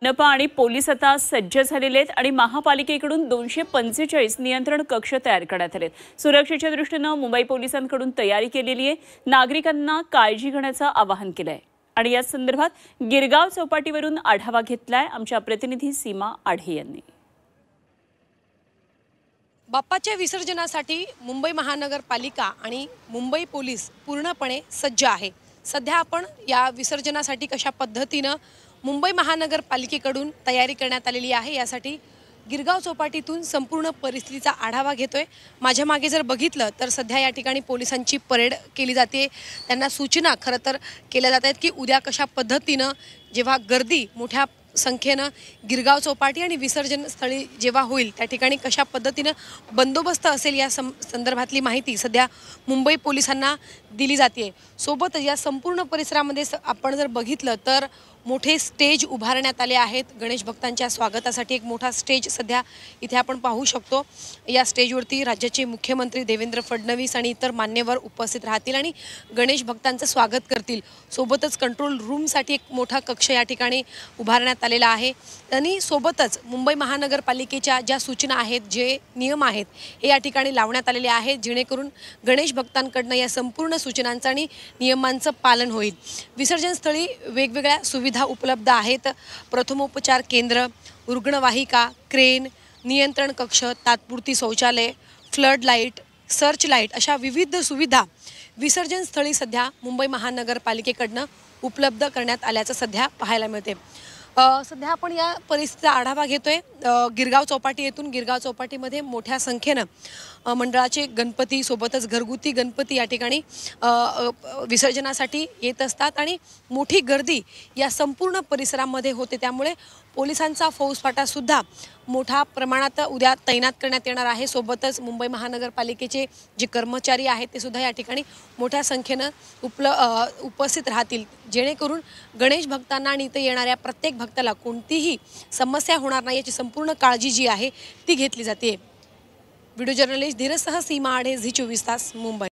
मनपा आणि पोलीस आता सज्ज झालेले आहेत आणि महापालिकेकडून 245 नियंत्रण कक्ष तयार करण्यात आले आहेत। सुरक्षेच्या दृष्टीने मुंबई पोलिसांकडून तयारी केलेली आहे। नागरिकांना काळजी घेण्याचं आवाहन केलं आहे आणि या संदर्भात गिरगाव चौपाटीवरून आढावा घेतलाय आमच्या प्रतिनिधी सीमा आढे यांनी। बाप्पाच्या विसर्जनासाठी मुंबई महानगरपालिका आणि मुंबई पोलीस पूर्णपणे सज्ज आहे। सध्या आपण या विसर्जनासाठी कशा पद्धतीने मुंबई महानगरपालिकेकडून तयारी करण्यात आलेली आहे यासाठी गिरगाव चौपाटीतून संपूर्ण परिस्थितीचा आढावा घेतोय। माझ्या मागे जर बघितलं तर सध्या या ठिकाणी पोलिसांची परेड केली जाते। त्यांना सूचना खरं तर केल्या जात आहेत की उद्या कशा पद्धतीने जेव्हा गर्दी मोठ्या संख्येने गिरगाव चौपाटी आणि विसर्जन स्थळी जेव्हा होईल त्या ठिकाणी कशा पद्धतीने बंदोबस्त असेल या संदर्भातली माहिती सध्या मुंबई पोलिसांना दिली जाते। सोबतच या संपूर्ण परिसरामध्ये आपण जर बघितलं तर मोठे स्टेज उभारण्यात आले आहेत। गणेश भक्तांच्या स्वागतासाठी एक मोठा स्टेज सध्या इथे आपण पाहू शकतो। या स्टेजवरती राज्याचे मुख्यमंत्री देवेंद्र फडणवीस आणि इतर मान्यवर उपस्थित राहतील आणि गणेश भक्तांचं स्वागत करतील। सोबतच कंट्रोल रूमसाठी एक मोठा कक्ष या ठिकाणी उभारण्यात आलेला आहे आणि सोबतच मुंबई महानगरपालिकेच्या ज्या सूचना आहेत जे नियम आहेत हे या ठिकाणी लावण्यात आलेले आहेत जेणेकरून गणेश भक्तांकडून या संपूर्ण सूचनांचं आणि नियमांचं पालन होईल। विसर्जन स्थळी वेगवेगळ्या सुविधा उपलब्ध आहेत। प्रथमोपचार केंद्र, रुग्णवाहिका, क्रेन, नियंत्रण कक्ष, तात्पुरती शौचालय, फ्लड लाईट, सर्च लाईट अशा विविध सुविधा विसर्जन स्थळी सध्या मुंबई महानगरपालिकेकडून उपलब्ध करण्यात आल्याचं सध्या पाहायला मिळते। सध्या आपण या परिस्थितीचा आढावा घेतोय गिरगाव चौपाटी येथून। गिरगाव चौपाटीमध्ये मोठ्या संख्येने मंडळाचे गणपती सोबतच घरगुती गणपती या ठिकाणी विसर्जनासाठी येत असतात आणि मोठी गर्दी या संपूर्ण परिसरामध्ये होते। त्यामुळे पोलिसांचा फौजफाटा सुद्धा मोठ्या प्रमाणात उद्या तैनात करण्यात येणार आहे। सोबतच मुंबई महानगरपालिकेचे जे कर्मचारी आहेत ते सुद्धा या ठिकाणी मोठ्या संख्येने उपस्थित राहतील जेणेकरून गणेश भक्तांना आणि इथे येणाऱ्या प्रत्येक भक्ताला कोणतीही समस्या होणार नाही याची संपूर्ण काळजी जी आहे ती घेतली जाते। व्हिडिओ जर्नलिस्ट धीरजसह सीमा आढे, झी 24 तास, मुंबई।